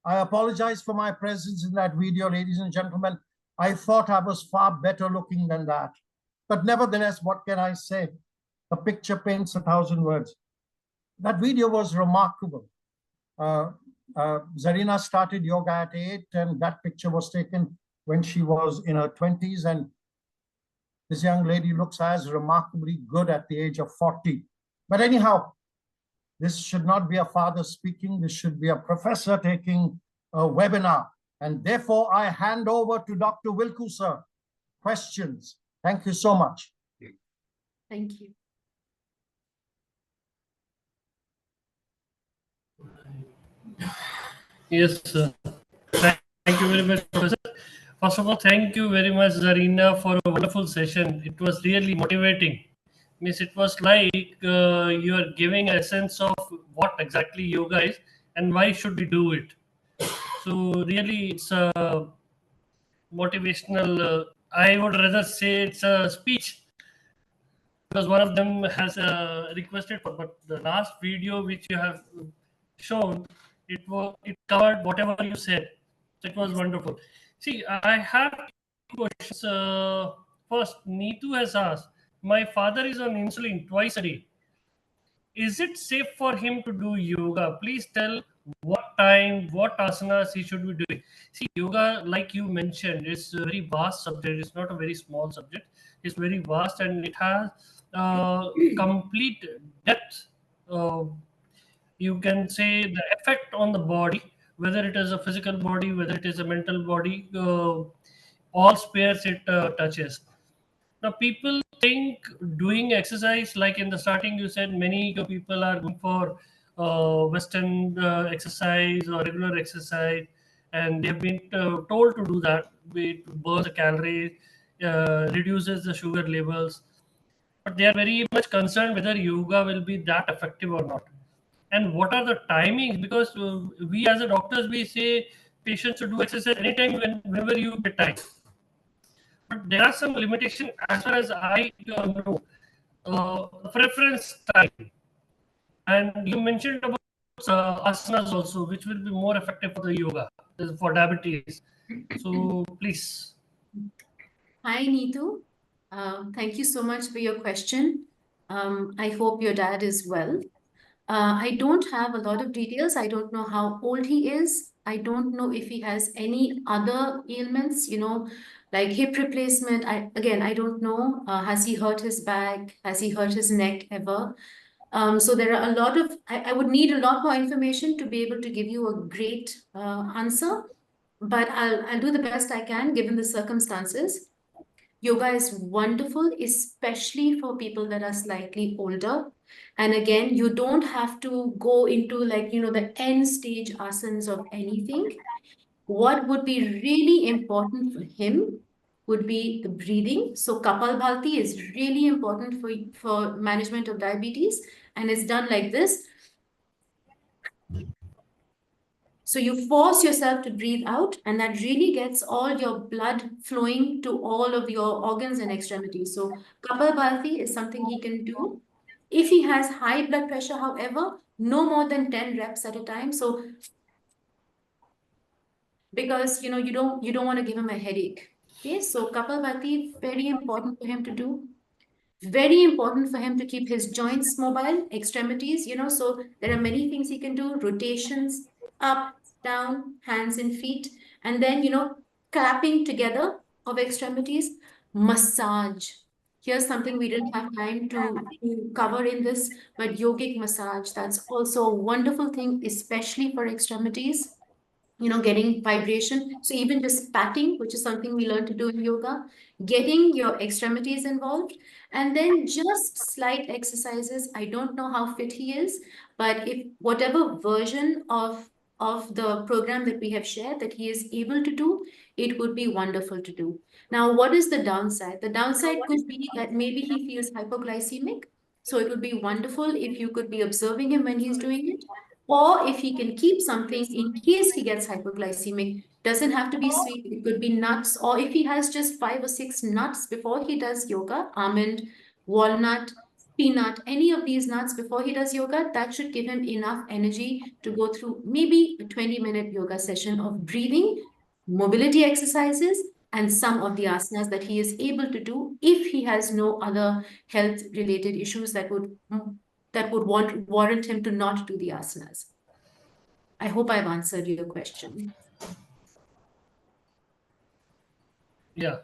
I apologize for my presence in that video, ladies and gentlemen. I thought I was far better looking than that. But nevertheless, what can I say? A picture paints 1,000 words. That video was remarkable. Zareena started yoga at 8, and that picture was taken when she was in her 20s. And this young lady looks as remarkably good at the age of 40. But anyhow, this should not be a father speaking. This should be a professor taking a webinar. And therefore, I hand over to Dr. Wilku, sir. Questions. Thank you so much. Thank you. Yes, sir. Thank you very much, Professor. First of all, thank you very much, Zareena, for a wonderful session. It was really motivating. Means it was like you are giving a sense of what exactly yoga is and why should we do it. So really, it's a motivational. I would rather say it's a speech, because one of them has requested for. But the last video which you have shown, it covered whatever you said. So it was wonderful. See, I have questions. First, Neetu has asked, my father is on insulin twice a day. Is it safe for him to do yoga? Please tell what time, what asanas he should be doing. See, yoga, like you mentioned, is a very vast subject. It's not a very small subject. It's very vast, and it has complete depth. You can say the effect on the body, whether it is a physical body, whether it is a mental body, all spheres it touches. Now, people think doing exercise, like in the starting, you said many people are going for Western exercise or regular exercise, and they've been told to do that. It burns the calories, reduces the sugar levels, but they are very much concerned whether yoga will be that effective or not. And what are the timings? Because we as a doctors, we say patients should do exercise anytime whenever you get time. But there are some limitations as far as I know. Preference time. And you mentioned about asanas also, which will be more effective for the yoga, for diabetes. So please. Hi, Neetu. Thank you so much for your question. I hope your dad is well. I don't have a lot of details. I don't know how old he is. I don't know if he has any other ailments, like hip replacement. I don't know. Has he hurt his back? Has he hurt his neck ever? So there are a lot of, I would need a lot more information to be able to give you a great answer, but I'll do the best I can given the circumstances. Yoga is wonderful, especially for people that are slightly older. And again, you don't have to go into like, the end stage asanas of anything. What would be really important for him would be the breathing. So Kapalbhati is really important for management of diabetes, and it's done like this. So you force yourself to breathe out, and that really gets all your blood flowing to all of your organs and extremities. So Kapalbhati is something he can do. If he has high blood pressure, however, no more than 10 reps at a time. So because you don't want to give him a headache. Okay, so Kapalbhati, very important for him to do. Very important for him to keep his joints mobile, extremities, so there are many things he can do, rotations, up, down, hands and feet, and then, clapping together of extremities, massage. Here's something we didn't have time to cover in this, but yogic massage, that's also a wonderful thing, especially for extremities, getting vibration. So even just patting, which is something we learn to do in yoga, getting your extremities involved, and then just slight exercises. I don't know how fit he is, but if whatever version of the program that we have shared that he is able to do, it would be wonderful to do. Now, what is the downside? The downside could be that maybe he feels hypoglycemic. So it would be wonderful if you could be observing him when he's doing it, or if he can keep something in case he gets hypoglycemic. Doesn't have to be sweet, it could be nuts, or if he has just 5 or 6 nuts before he does yoga, almond, walnut, peanut, any of these nuts before he does yoga, that should give him enough energy to go through maybe a 20-minute yoga session of breathing, mobility exercises, and some of the asanas that he is able to do if he has no other health related issues that would warrant him to not do the asanas. I hope I've answered your question. Yeah.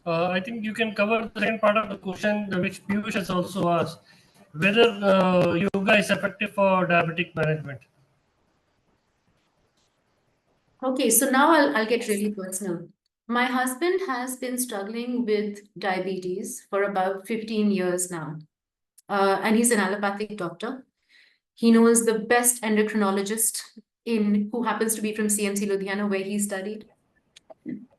I think you can cover the second part of the question, which Piyush has also asked, whether yoga is effective for diabetic management. Okay, so now I'll get really personal. My husband has been struggling with diabetes for about 15 years now, and he's an allopathic doctor. He knows the best endocrinologist who happens to be from CMC Ludhiana, where he studied.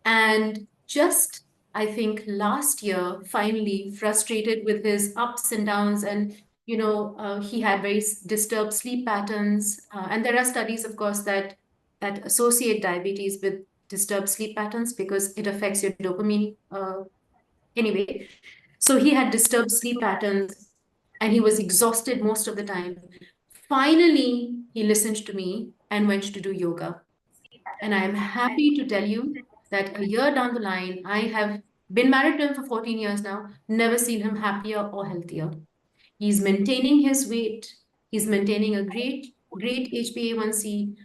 And just, I think, last year, finally frustrated with his ups and downs, and he had very disturbed sleep patterns. And there are studies, of course, that associate diabetes with disturbed sleep patterns because it affects your dopamine. Anyway, so he had disturbed sleep patterns, and he was exhausted most of the time. Finally, he listened to me and went to do yoga. And I am happy to tell you that a year down the line, I have been married to him for 14 years now, never seen him happier or healthier. He's maintaining his weight. He's maintaining a great HbA1c.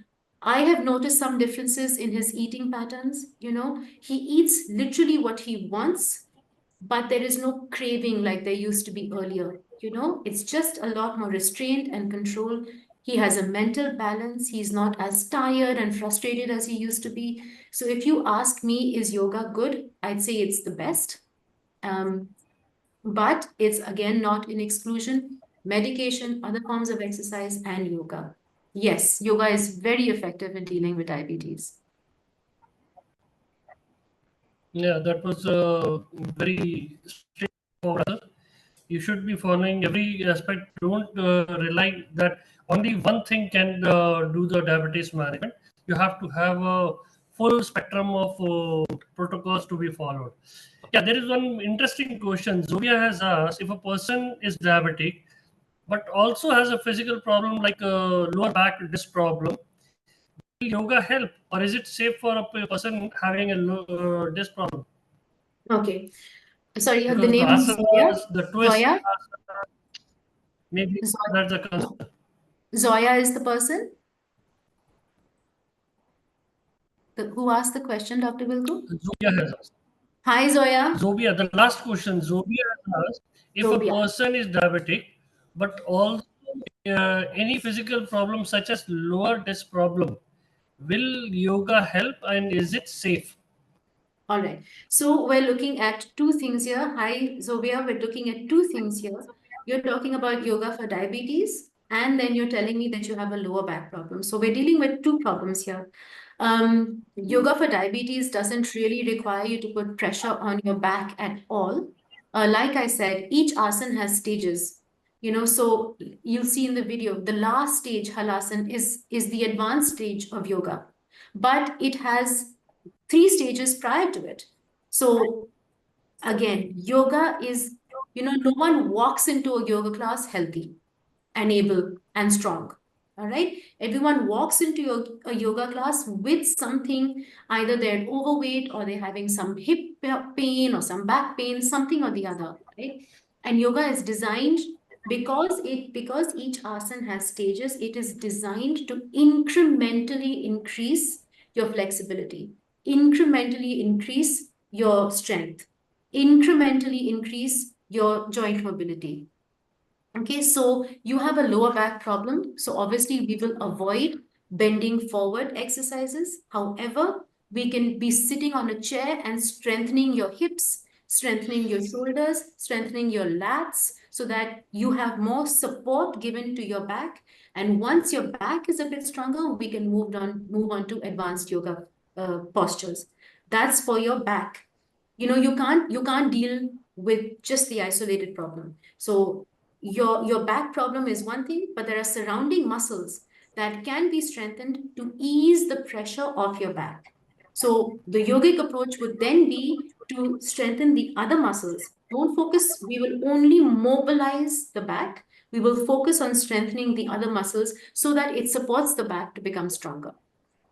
I have noticed some differences in his eating patterns. He eats literally what he wants, but there is no craving like there used to be earlier. It's just a lot more restraint and control. He has a mental balance. He's not as tired and frustrated as he used to be. So if you ask me, is yoga good? I'd say it's the best. But it's again not in exclusion. Medication, other forms of exercise, and yoga. Yes, yoga is very effective in dealing with diabetes. Yeah, that was very straightforward. You should be following every aspect. Don't rely that only one thing can do the diabetes management. You have to have a full spectrum of protocols to be followed. Yeah, there is one interesting question. Zobia has asked, if a person is diabetic but also has a physical problem like a lower back disc problem, will yoga help, or is it safe for a person having a disc problem? Okay. Sorry, you have the Because the name Zoya? asanas, the twist, Zoya? maybe that's the concern. Zoya is the person? Who asked the question, Dr. Bilgu? Zobia has asked. Hi, Zoya. Zobia, the last question. Zobia has asked, if a Zobia. person is diabetic, but also any physical problem such as lower disc problem, will yoga help and is it safe? All right. So we're looking at two things here. Hi, Zobia, we're looking at two things here. You're talking about yoga for diabetes, and then you're telling me that you have a lower back problem. So we're dealing with two problems here. Yoga for diabetes doesn't really require you to put pressure on your back at all. Like I said, each asana has stages. So you'll see in the video, the last stage, halasana, is the advanced stage of yoga, but it has 3 stages prior to it. So again, yoga is, no one walks into a yoga class healthy and able and strong. All right. Everyone walks into a yoga class with something, either they're overweight or they're having some hip pain or some back pain, something or the other. Right. And yoga is designed because each asana has stages, it is designed to incrementally increase your flexibility, incrementally increase your strength, incrementally increase your joint mobility. Okay, so you have a lower back problem. So obviously we will avoid bending forward exercises. However, we can be sitting on a chair and strengthening your hips, strengthening your shoulders, strengthening your lats so that you have more support given to your back. And once your back is a bit stronger, we can move on to advanced yoga postures. That's for your back. You can't deal with just the isolated problem. So your back problem is one thing, but there are surrounding muscles that can be strengthened to ease the pressure of your back. So the yogic approach would then be to strengthen the other muscles. Don't focus, we will only mobilize the back. We will focus on strengthening the other muscles so that it supports the back to become stronger.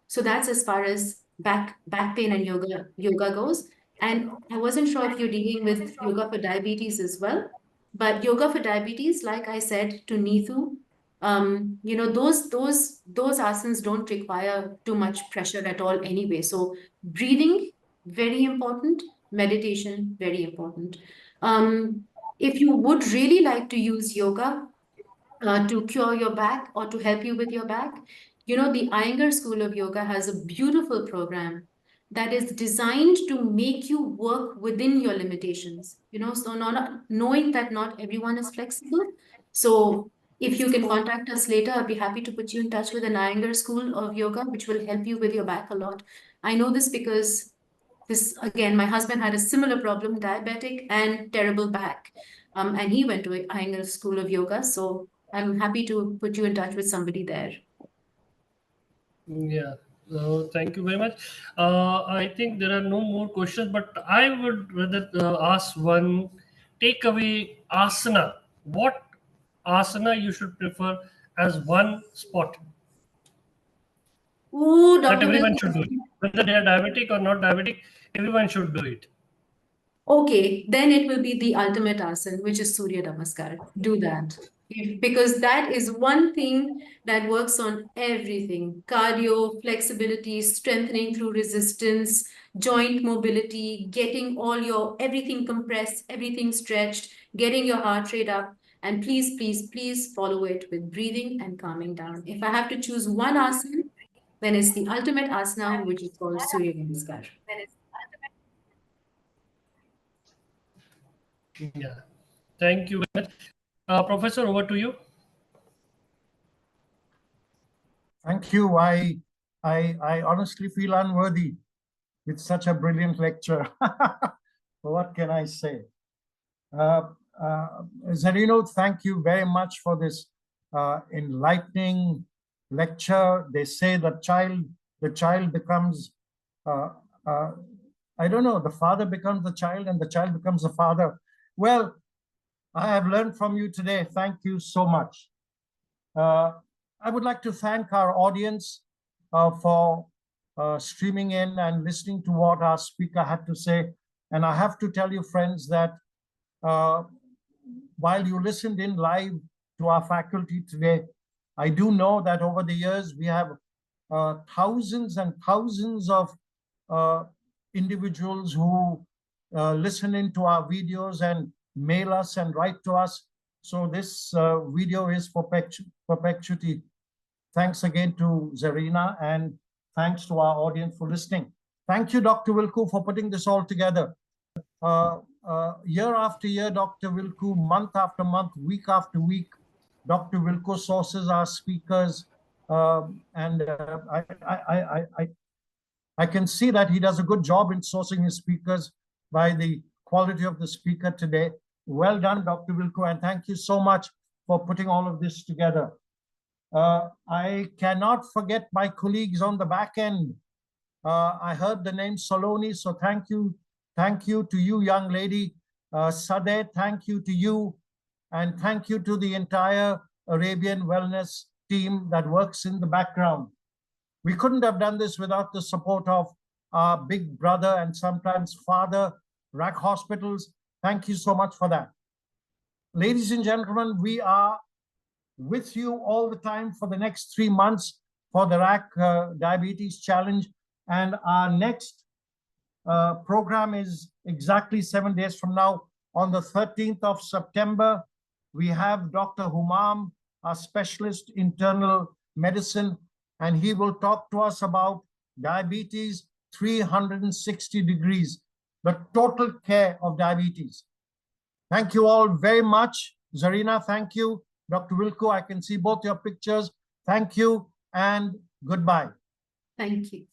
So that's as far as back pain and yoga goes. And I wasn't sure if you're dealing with yoga for diabetes as well, but yoga for diabetes, like I said to Neetu, those asanas don't require too much pressure at all anyway. So breathing, very important. Meditation, very important. If you would really like to use yoga to cure your back or to help you with your back, the Iyengar School of Yoga has a beautiful program that is designed to make you work within your limitations. So not knowing that not everyone is flexible. So if you can contact us later, I'd be happy to put you in touch with an Iyengar School of Yoga, which will help you with your back a lot. I know this because again, my husband had a similar problem, diabetic and terrible back. And he went to Iyengar School of Yoga. So I'm happy to put you in touch with somebody there. Yeah. Thank you very much. I think there are no more questions, but I would rather ask one takeaway asana. What asana you should prefer as one spot Ooh, that Dr. everyone should do it? Whether they are diabetic or not diabetic, everyone should do it. Okay, then it will be the ultimate asana, which is Surya Namaskar. Do that. Because that is one thing that works on everything: cardio, flexibility, strengthening through resistance, joint mobility, getting everything compressed, everything stretched, getting your heart rate up. And please, please, please follow it with breathing and calming down. If I have to choose one asana, then it's the ultimate asana, which is called Surya Namaskar. Yeah. Thank you very much. Professor, over to you. Thank you. I honestly feel unworthy with such a brilliant lecture. What can I say? Zareena, thank you very much for this enlightening lecture. They say the child becomes, I don't know, the father becomes the child and the child becomes the father. Well, I have learned from you today. Thank you so much. I would like to thank our audience for streaming in and listening to what our speaker had to say. And I have to tell you, friends, that while you listened in live to our faculty today, I do know that over the years we have thousands and thousands of individuals who listen into our videos and mail us and write to us. So this video is for perpetuity. Thanks again to Zareena, and thanks to our audience for listening. Thank you, Dr. Wilku, for putting this all together. Year after year, Dr. Wilku, month after month, week after week, Dr. Wilku sources our speakers, and I can see that he does a good job in sourcing his speakers by the quality of the speaker today. Well done, Dr. Wilku, and thank you so much for putting all of this together. I cannot forget my colleagues on the back end. I heard the name Soloni, so thank you. Thank you to you, young lady. Sadeh, thank you to you. And thank you to the entire Arabian Wellness team that works in the background. We couldn't have done this without the support of our big brother and sometimes father, RAC Hospitals. Thank you so much for that. Ladies and gentlemen, we are with you all the time for the next 3 months for the RAC Diabetes Challenge. And our next program is exactly 7 days from now. On the 13th of September, we have Dr. Humam, our specialist internal medicine, and he will talk to us about diabetes 360 degrees, the total care of diabetes. Thank you all very much. Zareena, thank you. Dr. Wilku, I can see both your pictures. Thank you and goodbye. Thank you.